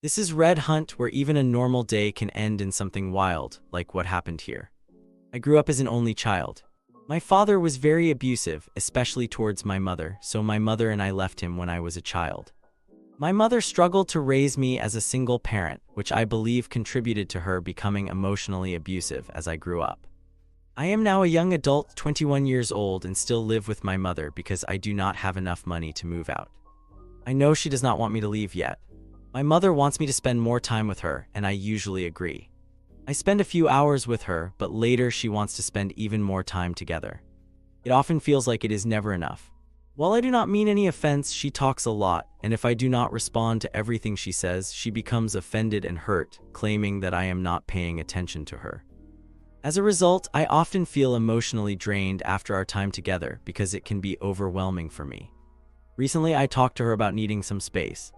This is Red Hunt, where even a normal day can end in something wild, like what happened here. I grew up as an only child. My father was very abusive, especially towards my mother, so my mother and I left him when I was a child. My mother struggled to raise me as a single parent, which I believe contributed to her becoming emotionally abusive as I grew up. I am now a young adult, 21 years old, and still live with my mother because I do not have enough money to move out. I know she does not want me to leave yet. My mother wants me to spend more time with her, and I usually agree. I spend a few hours with her, but later she wants to spend even more time together. It often feels like it is never enough. While I do not mean any offense, she talks a lot, and if I do not respond to everything she says, she becomes offended and hurt, claiming that I am not paying attention to her. As a result, I often feel emotionally drained after our time together because it can be overwhelming for me. Recently, I talked to her about needing some space.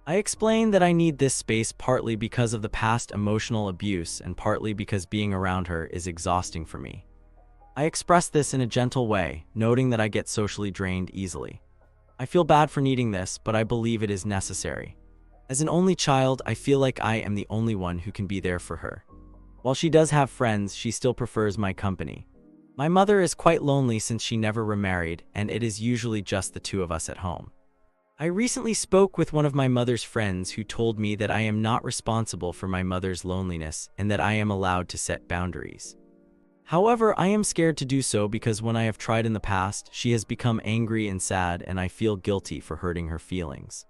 I explained that I need this space partly because of the past emotional abuse and partly because being around her is exhausting for me. I expressed this in a gentle way, noting that I get socially drained easily. I feel bad for needing this, but I believe it is necessary. As an only child, I feel like I am the only one who can be there for her. While she does have friends, she still prefers my company. My mother is quite lonely since she never remarried, and it is usually just the two of us at home. I recently spoke with one of my mother's friends who told me that I am not responsible for my mother's loneliness and that I am allowed to set boundaries. However, I am scared to do so because when I have tried in the past, she has become angry and sad, and I feel guilty for hurting her feelings.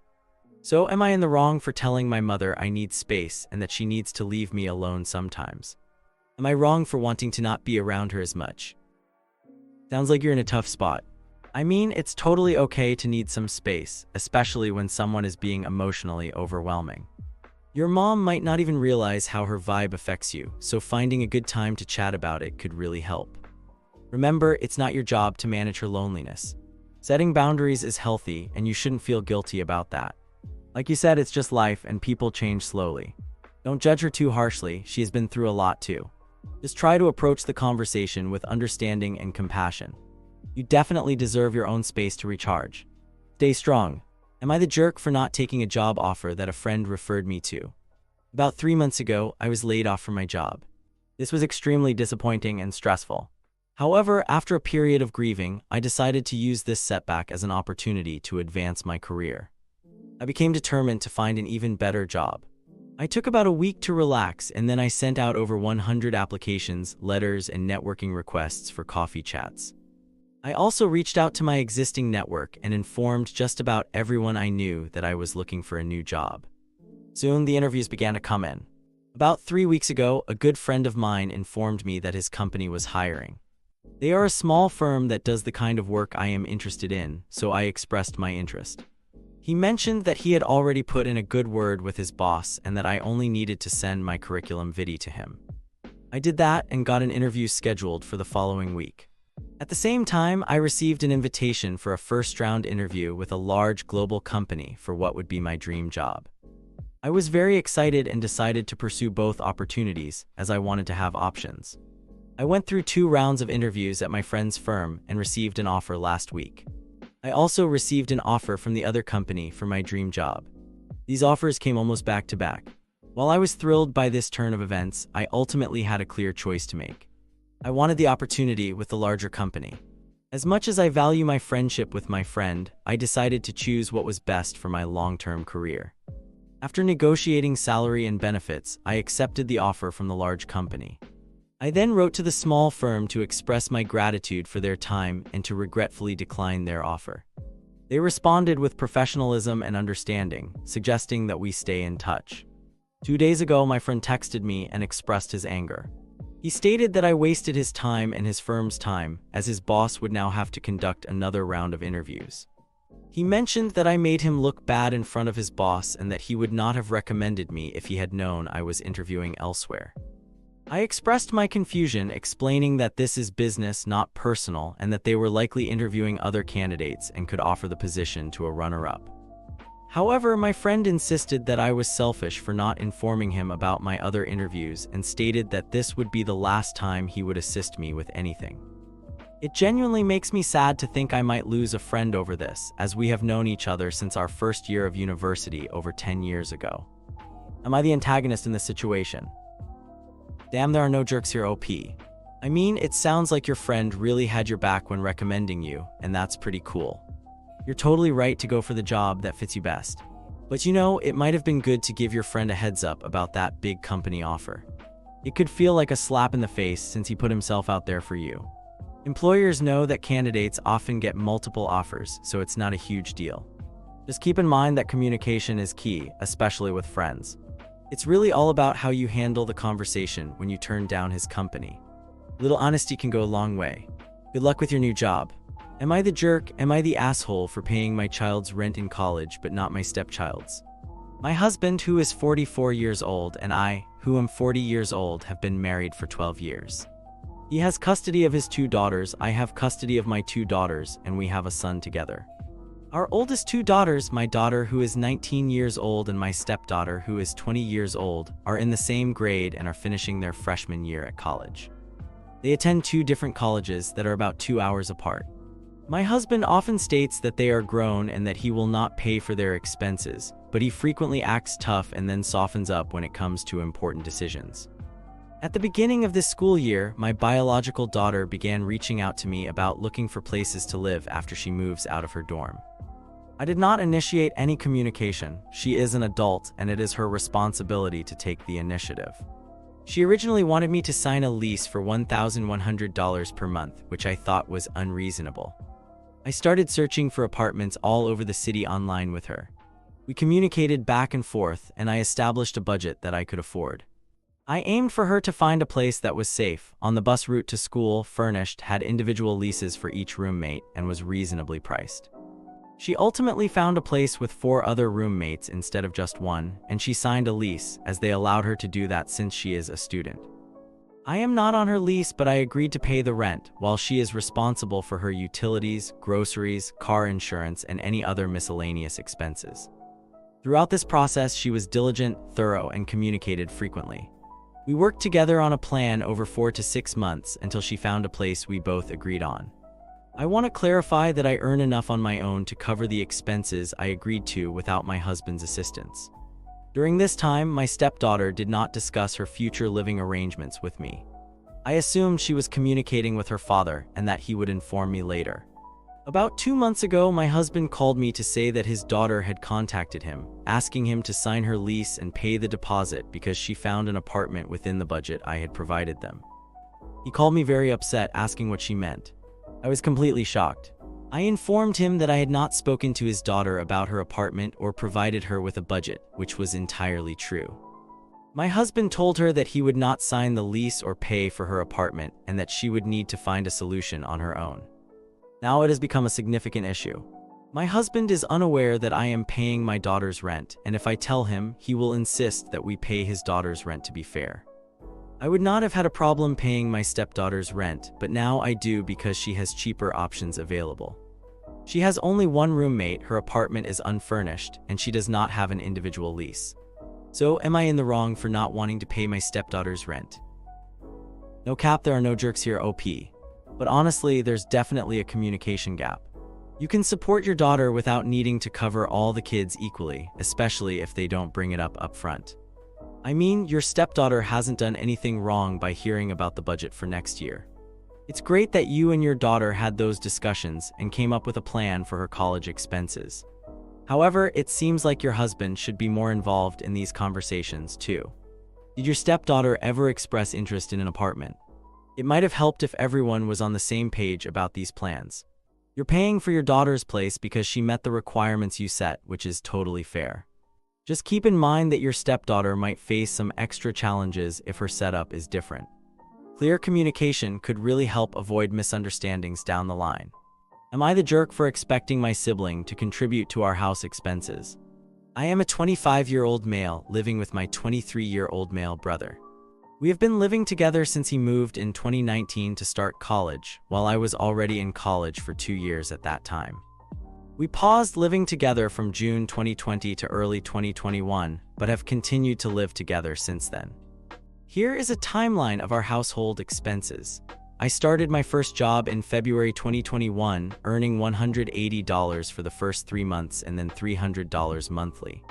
So, am I in the wrong for telling my mother I need space and that she needs to leave me alone sometimes? Am I wrong for wanting to not be around her as much? Sounds like you're in a tough spot. I mean, it's totally okay to need some space, especially when someone is being emotionally overwhelming. Your mom might not even realize how her vibe affects you, so finding a good time to chat about it could really help. Remember, it's not your job to manage her loneliness. Setting boundaries is healthy, and you shouldn't feel guilty about that. Like you said, it's just life, and people change slowly. Don't judge her too harshly, she has been through a lot too. Just try to approach the conversation with understanding and compassion. You definitely deserve your own space to recharge. Stay strong. Am I the jerk for not taking a job offer that a friend referred me to? About 3 months ago, I was laid off from my job. This was extremely disappointing and stressful. However, after a period of grieving, I decided to use this setback as an opportunity to advance my career. I became determined to find an even better job. I took about a week to relax, and then I sent out over 100 applications, letters, and networking requests for coffee chats. I also reached out to my existing network and informed just about everyone I knew that I was looking for a new job. Soon, the interviews began to come in. About 3 weeks ago, a good friend of mine informed me that his company was hiring. They are a small firm that does the kind of work I am interested in, so I expressed my interest. He mentioned that he had already put in a good word with his boss and that I only needed to send my curriculum vitae to him. I did that and got an interview scheduled for the following week. At the same time, I received an invitation for a first-round interview with a large global company for what would be my dream job. I was very excited and decided to pursue both opportunities, as I wanted to have options. I went through 2 rounds of interviews at my friend's firm and received an offer last week. I also received an offer from the other company for my dream job. These offers came almost back to back. While I was thrilled by this turn of events, I ultimately had a clear choice to make. I wanted the opportunity with the larger company. As much as I value my friendship with my friend, I decided to choose what was best for my long-term career. After negotiating salary and benefits, I accepted the offer from the large company. I then wrote to the small firm to express my gratitude for their time and to regretfully decline their offer. They responded with professionalism and understanding, suggesting that we stay in touch. 2 days ago, my friend texted me and expressed his anger. He stated that I wasted his time and his firm's time, as his boss would now have to conduct another round of interviews. He mentioned that I made him look bad in front of his boss and that he would not have recommended me if he had known I was interviewing elsewhere. I expressed my confusion, explaining that this is business, not personal, and that they were likely interviewing other candidates and could offer the position to a runner-up. However, my friend insisted that I was selfish for not informing him about my other interviews and stated that this would be the last time he would assist me with anything. It genuinely makes me sad to think I might lose a friend over this, as we have known each other since our first year of university over 10 years ago. Am I the antagonist in this situation? Damn, there are no jerks here, OP. I mean, it sounds like your friend really had your back when recommending you, and that's pretty cool. You're totally right to go for the job that fits you best. But you know, it might have been good to give your friend a heads up about that big company offer. It could feel like a slap in the face since he put himself out there for you. Employers know that candidates often get multiple offers, so it's not a huge deal. Just keep in mind that communication is key, especially with friends. It's really all about how you handle the conversation when you turn down his company. A little honesty can go a long way. Good luck with your new job. Am I the jerk? Am I the asshole for paying my child's rent in college but not my stepchild's? My husband, who is 44 years old, and I, who am 40 years old, have been married for 12 years. He has custody of his 2 daughters, I have custody of my 2 daughters, and we have a son together. Our oldest 2 daughters, my daughter who is 19 years old and my stepdaughter who is 20 years old, are in the same grade and are finishing their freshman year at college. They attend 2 different colleges that are about 2 hours apart. My husband often states that they are grown and that he will not pay for their expenses, but he frequently acts tough and then softens up when it comes to important decisions. At the beginning of this school year, my biological daughter began reaching out to me about looking for places to live after she moves out of her dorm. I did not initiate any communication. She is an adult and it is her responsibility to take the initiative. She originally wanted me to sign a lease for $1,100 per month, which I thought was unreasonable. I started searching for apartments all over the city online with her. We communicated back and forth, and I established a budget that I could afford. I aimed for her to find a place that was safe, on the bus route to school, furnished, had individual leases for each roommate, and was reasonably priced. She ultimately found a place with 4 other roommates instead of just 1, and she signed a lease, as they allowed her to do that since she is a student. I am not on her lease, but I agreed to pay the rent, while she is responsible for her utilities, groceries, car insurance, and any other miscellaneous expenses. Throughout this process, she was diligent, thorough, and communicated frequently. We worked together on a plan over 4 to 6 months until she found a place we both agreed on. I want to clarify that I earn enough on my own to cover the expenses I agreed to without my husband's assistance. During this time, my stepdaughter did not discuss her future living arrangements with me. I assumed she was communicating with her father and that he would inform me later. About 2 months ago, my husband called me to say that his daughter had contacted him, asking him to sign her lease and pay the deposit because she found an apartment within the budget I had provided them. He called me very upset, asking what she meant. I was completely shocked. I informed him that I had not spoken to his daughter about her apartment or provided her with a budget, which was entirely true. My husband told her that he would not sign the lease or pay for her apartment and that she would need to find a solution on her own. Now it has become a significant issue. My husband is unaware that I am paying my daughter's rent, and if I tell him, he will insist that we pay his daughter's rent to be fair. I would not have had a problem paying my stepdaughter's rent, but now I do because she has cheaper options available. She has only 1 roommate, her apartment is unfurnished, and she does not have an individual lease. So, am I in the wrong for not wanting to pay my stepdaughter's rent? No cap, there are no jerks here, OP. But honestly, there's definitely a communication gap. You can support your daughter without needing to cover all the kids equally, especially if they don't bring it up front. I mean, your stepdaughter hasn't done anything wrong by hearing about the budget for next year. It's great that you and your daughter had those discussions and came up with a plan for her college expenses. However, it seems like your husband should be more involved in these conversations too. Did your stepdaughter ever express interest in an apartment? It might have helped if everyone was on the same page about these plans. You're paying for your daughter's place because she met the requirements you set, which is totally fair. Just keep in mind that your stepdaughter might face some extra challenges if her setup is different. Clear communication could really help avoid misunderstandings down the line. Am I the jerk for expecting my sibling to contribute to our house expenses? I am a 25-year-old male living with my 23-year-old male brother. We have been living together since he moved in 2019 to start college, while I was already in college for 2 years at that time. We paused living together from June 2020 to early 2021, but have continued to live together since then. Here is a timeline of our household expenses. I started my first job in February 2021, earning $180 for the first 3 months and then $300 monthly.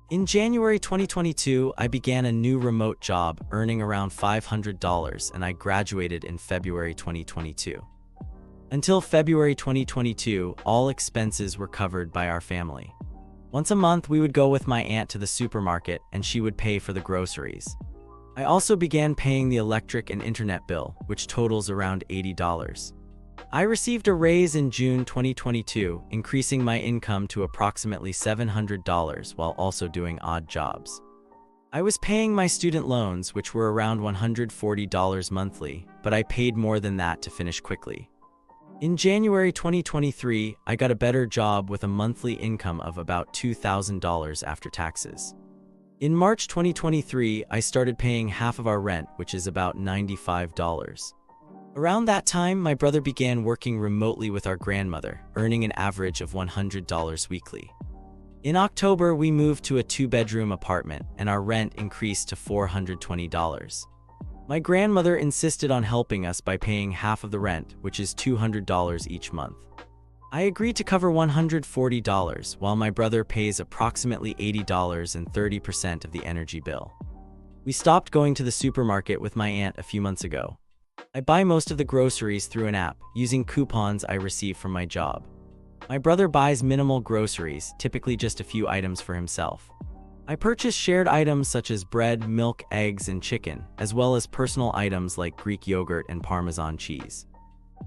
In January 2022, I began a new remote job earning around $500, and I graduated in February 2022. Until February 2022, all expenses were covered by our family. Once a month, we would go with my aunt to the supermarket and she would pay for the groceries. I also began paying the electric and internet bill, which totals around $80. I received a raise in June 2022, increasing my income to approximately $700 while also doing odd jobs. I was paying my student loans, which were around $140 monthly, but I paid more than that to finish quickly. In January 2023, I got a better job with a monthly income of about $2,000 after taxes. In March 2023, I started paying half of our rent, which is about $95. Around that time, my brother began working remotely with our grandmother, earning an average of $100 weekly. In October, we moved to a 2-bedroom apartment, and our rent increased to $420. My grandmother insisted on helping us by paying half of the rent, which is $200 each month. I agreed to cover $140, while my brother pays approximately $80 and 30% of the energy bill. We stopped going to the supermarket with my aunt a few months ago. I buy most of the groceries through an app, using coupons I receive from my job. My brother buys minimal groceries, typically just a few items for himself. I purchase shared items such as bread, milk, eggs, and chicken, as well as personal items like Greek yogurt and Parmesan cheese.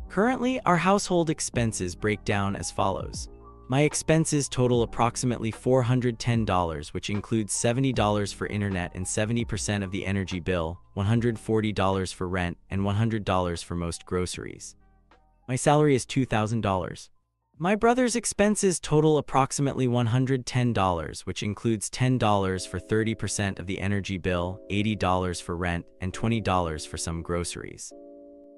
Currently, our household expenses break down as follows. My expenses total approximately $410, which includes $70 for internet and 70% of the energy bill, $140 for rent, and $100 for most groceries. My salary is $2,000. My brother's expenses total approximately $110, which includes $10 for 30% of the energy bill, $80 for rent, and $20 for some groceries.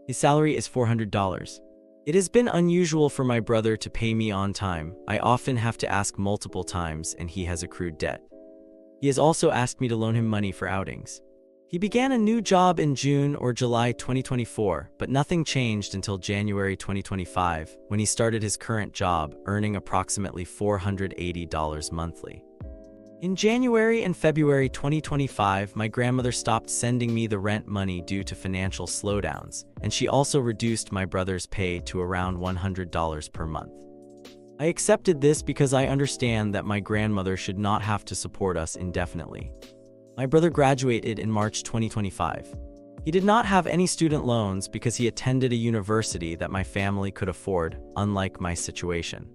His salary is $400. It has been unusual for my brother to pay me on time. I often have to ask multiple times, and he has accrued debt. He has also asked me to loan him money for outings. He began a new job in June or July 2024, but nothing changed until January 2025, when he started his current job, earning approximately $480 monthly. In January and February 2025, my grandmother stopped sending me the rent money due to financial slowdowns, and she also reduced my brother's pay to around $100 per month. I accepted this because I understand that my grandmother should not have to support us indefinitely. My brother graduated in March 2025. He did not have any student loans because he attended a university that my family could afford, unlike my situation.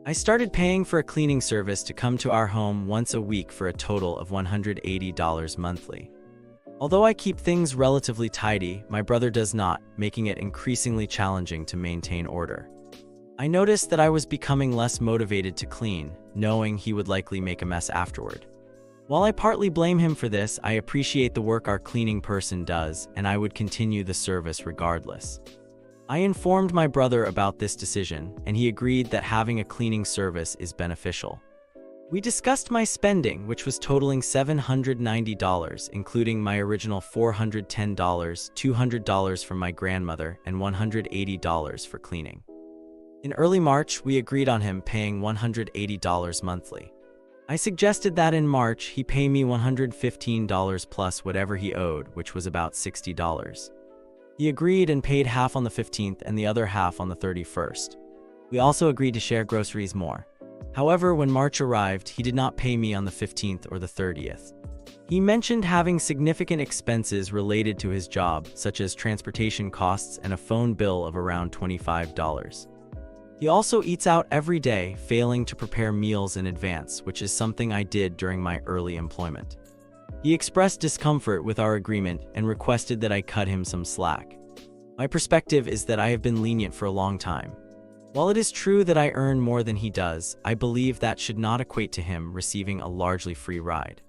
I started paying for a cleaning service to come to our home once a week for a total of $180 monthly. Although I keep things relatively tidy, my brother does not, making it increasingly challenging to maintain order. I noticed that I was becoming less motivated to clean, knowing he would likely make a mess afterward. While I partly blame him for this, I appreciate the work our cleaning person does, and I would continue the service regardless. I informed my brother about this decision, and he agreed that having a cleaning service is beneficial. We discussed my spending, which was totaling $790, including my original $410, $200 from my grandmother, and $180 for cleaning. In early March, we agreed on him paying $180 monthly. I suggested that in March, he pay me $115 plus whatever he owed, which was about $60. He agreed and paid half on the 15th and the other half on the 31st. We also agreed to share groceries more. However, when March arrived, he did not pay me on the 15th or the 30th. He mentioned having significant expenses related to his job, such as transportation costs and a phone bill of around $25. He also eats out every day, failing to prepare meals in advance, which is something I did during my early employment. He expressed discomfort with our agreement and requested that I cut him some slack. My perspective is that I have been lenient for a long time. While it is true that I earn more than he does, I believe that should not equate to him receiving a largely free ride.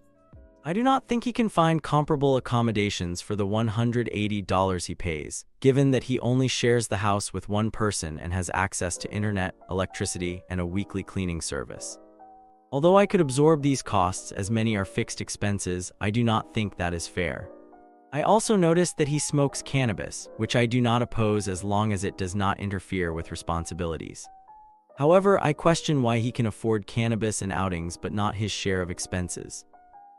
I do not think he can find comparable accommodations for the $180 he pays, given that he only shares the house with one person and has access to internet, electricity, and a weekly cleaning service. Although I could absorb these costs, as many are fixed expenses, I do not think that is fair. I also noticed that he smokes cannabis, which I do not oppose as long as it does not interfere with responsibilities. However, I question why he can afford cannabis and outings but not his share of expenses.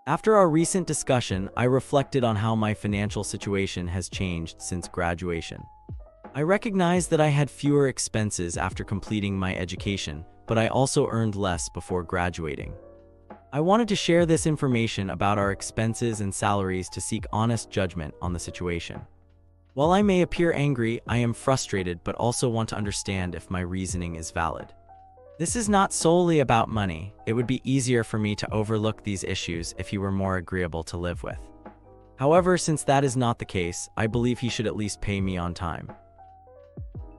After our recent discussion, I reflected on how my financial situation has changed since graduation. I recognized that I had fewer expenses after completing my education, but I also earned less before graduating. I wanted to share this information about our expenses and salaries to seek honest judgment on the situation. While I may appear angry, I am frustrated but also want to understand if my reasoning is valid. This is not solely about money. It would be easier for me to overlook these issues if he were more agreeable to live with. However, since that is not the case, I believe he should at least pay me on time.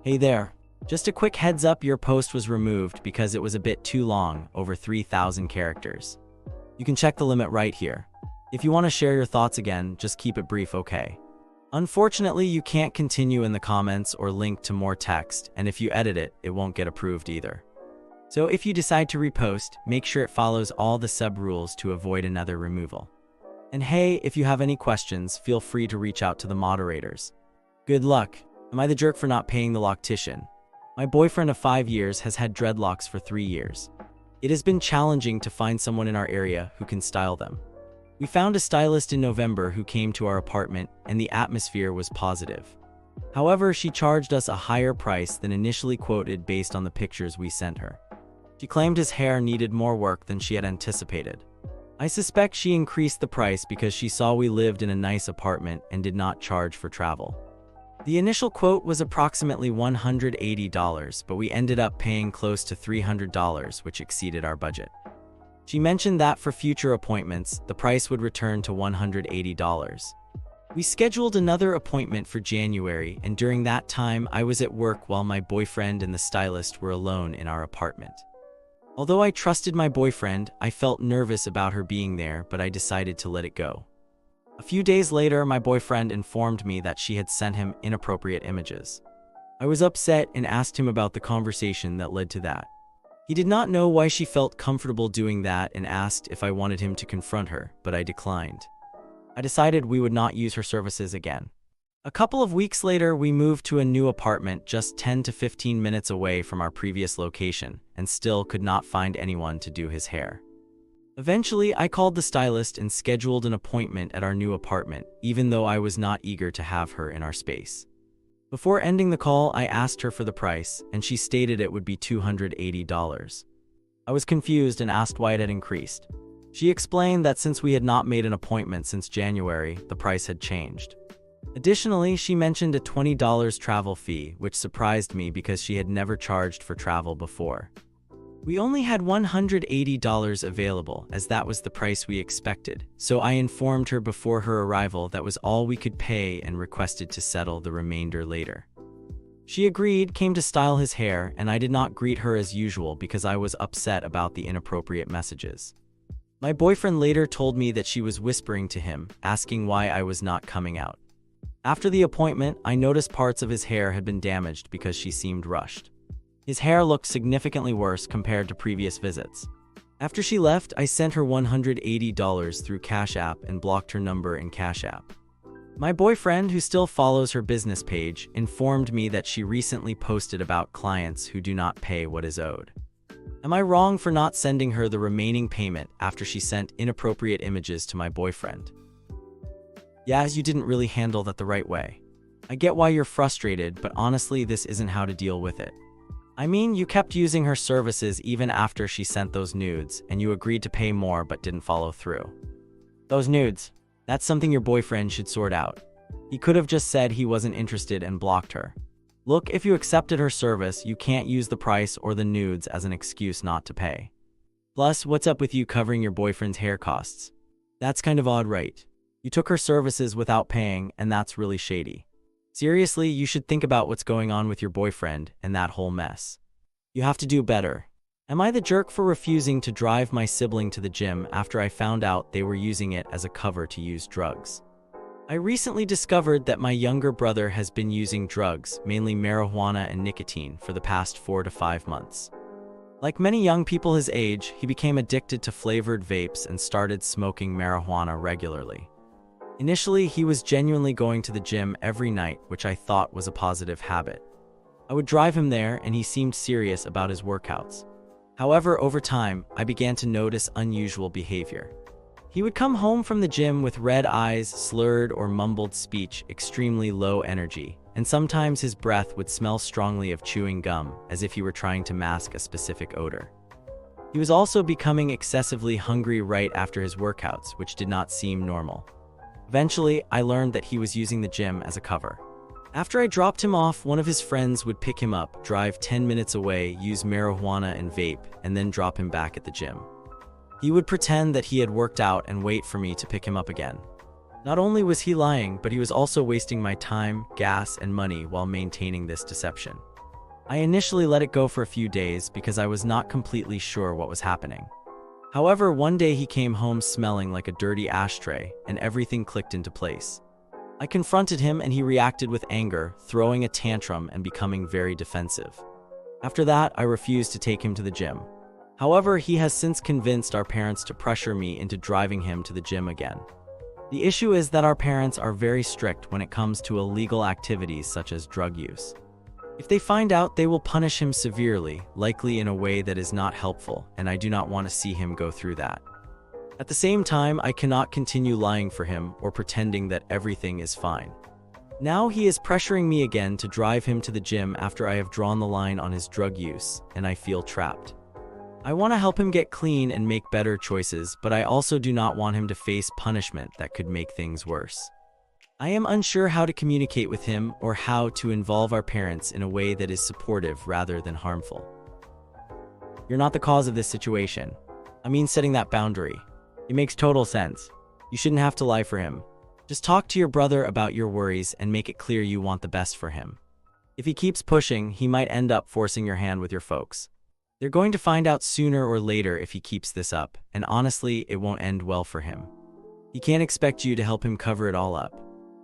Hey there. Just a quick heads up, your post was removed because it was a bit too long, over 3,000 characters. You can check the limit right here. If you want to share your thoughts again, just keep it brief, okay? Unfortunately, you can't continue in the comments or link to more text, and if you edit it, it won't get approved either. So if you decide to repost, make sure it follows all the sub-rules to avoid another removal. And hey, if you have any questions, feel free to reach out to the moderators. Good luck. Am I the jerk for not paying the Loctician? My boyfriend of 5 years has had dreadlocks for 3 years. It has been challenging to find someone in our area who can style them. We found a stylist in November who came to our apartment, and the atmosphere was positive. However, she charged us a higher price than initially quoted based on the pictures we sent her. She claimed his hair needed more work than she had anticipated. I suspect she increased the price because she saw we lived in a nice apartment and did not charge for travel. The initial quote was approximately $180, but we ended up paying close to $300, which exceeded our budget. She mentioned that for future appointments, the price would return to $180. We scheduled another appointment for January, and during that time, I was at work while my boyfriend and the stylist were alone in our apartment. Although I trusted my boyfriend, I felt nervous about her being there, but I decided to let it go. A few days later, my boyfriend informed me that she had sent him inappropriate images. I was upset and asked him about the conversation that led to that. He did not know why she felt comfortable doing that and asked if I wanted him to confront her, but I declined. I decided we would not use her services again. A couple of weeks later, we moved to a new apartment just 10 to 15 minutes away from our previous location and still could not find anyone to do his hair. Eventually, I called the stylist and scheduled an appointment at our new apartment, even though I was not eager to have her in our space. Before ending the call, I asked her for the price, and she stated it would be $280. I was confused and asked why it had increased. She explained that since we had not made an appointment since January, the price had changed. Additionally, she mentioned a $20 travel fee, which surprised me because she had never charged for travel before. We only had $180 available, as that was the price we expected, so I informed her before her arrival that was all we could pay and requested to settle the remainder later. She agreed, came to style his hair, and I did not greet her as usual because I was upset about the inappropriate messages. My boyfriend later told me that she was whispering to him, asking why I was not coming out. After the appointment, I noticed parts of his hair had been damaged because she seemed rushed. His hair looked significantly worse compared to previous visits. After she left, I sent her $180 through Cash App and blocked her number in Cash App. My boyfriend, who still follows her business page, informed me that she recently posted about clients who do not pay what is owed. Am I wrong for not sending her the remaining payment after she sent inappropriate images to my boyfriend? Yeah, you didn't really handle that the right way. I get why you're frustrated, but honestly, this isn't how to deal with it. I mean, you kept using her services even after she sent those nudes, and you agreed to pay more but didn't follow through. Those nudes, that's something your boyfriend should sort out. He could have just said he wasn't interested and blocked her. Look, if you accepted her service, you can't use the price or the nudes as an excuse not to pay. Plus, what's up with you covering your boyfriend's hair costs? That's kind of odd, right? You took her services without paying, and that's really shady. Seriously, you should think about what's going on with your boyfriend and that whole mess. You have to do better. Am I the jerk for refusing to drive my sibling to the gym after I found out they were using it as a cover to use drugs? I recently discovered that my younger brother has been using drugs, mainly marijuana and nicotine, for the past 4 to 5 months. Like many young people his age, he became addicted to flavored vapes and started smoking marijuana regularly. Initially, he was genuinely going to the gym every night, which I thought was a positive habit. I would drive him there, and he seemed serious about his workouts. However, over time, I began to notice unusual behavior. He would come home from the gym with red eyes, slurred or mumbled speech, extremely low energy, and sometimes his breath would smell strongly of chewing gum, as if he were trying to mask a specific odor. He was also becoming excessively hungry right after his workouts, which did not seem normal. Eventually, I learned that he was using the gym as a cover. After I dropped him off, one of his friends would pick him up, drive 10 minutes away, use marijuana and vape, and then drop him back at the gym. He would pretend that he had worked out and wait for me to pick him up again. Not only was he lying, but he was also wasting my time, gas, and money while maintaining this deception. I initially let it go for a few days because I was not completely sure what was happening. However, one day he came home smelling like a dirty ashtray, and everything clicked into place. I confronted him and he reacted with anger, throwing a tantrum and becoming very defensive. After that, I refused to take him to the gym. However, he has since convinced our parents to pressure me into driving him to the gym again. The issue is that our parents are very strict when it comes to illegal activities such as drug use. If they find out, they will punish him severely, likely in a way that is not helpful, and I do not want to see him go through that. At the same time, I cannot continue lying for him or pretending that everything is fine. Now he is pressuring me again to drive him to the gym after I have drawn the line on his drug use, and I feel trapped. I want to help him get clean and make better choices, but I also do not want him to face punishment that could make things worse. I am unsure how to communicate with him or how to involve our parents in a way that is supportive rather than harmful. You're not the cause of this situation. I mean, setting that boundary. It makes total sense. You shouldn't have to lie for him. Just talk to your brother about your worries and make it clear you want the best for him. If he keeps pushing, he might end up forcing your hand with your folks. They're going to find out sooner or later if he keeps this up, and honestly, it won't end well for him. He can't expect you to help him cover it all up.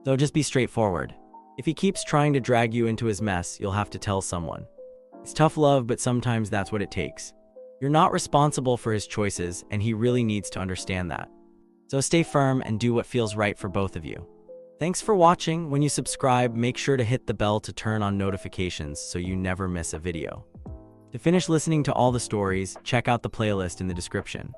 So just be straightforward. If he keeps trying to drag you into his mess, you'll have to tell someone. It's tough love, but sometimes that's what it takes. You're not responsible for his choices, and he really needs to understand that. So stay firm and do what feels right for both of you. Thanks for watching. When you subscribe, make sure to hit the bell to turn on notifications so you never miss a video. To finish listening to all the stories, check out the playlist in the description.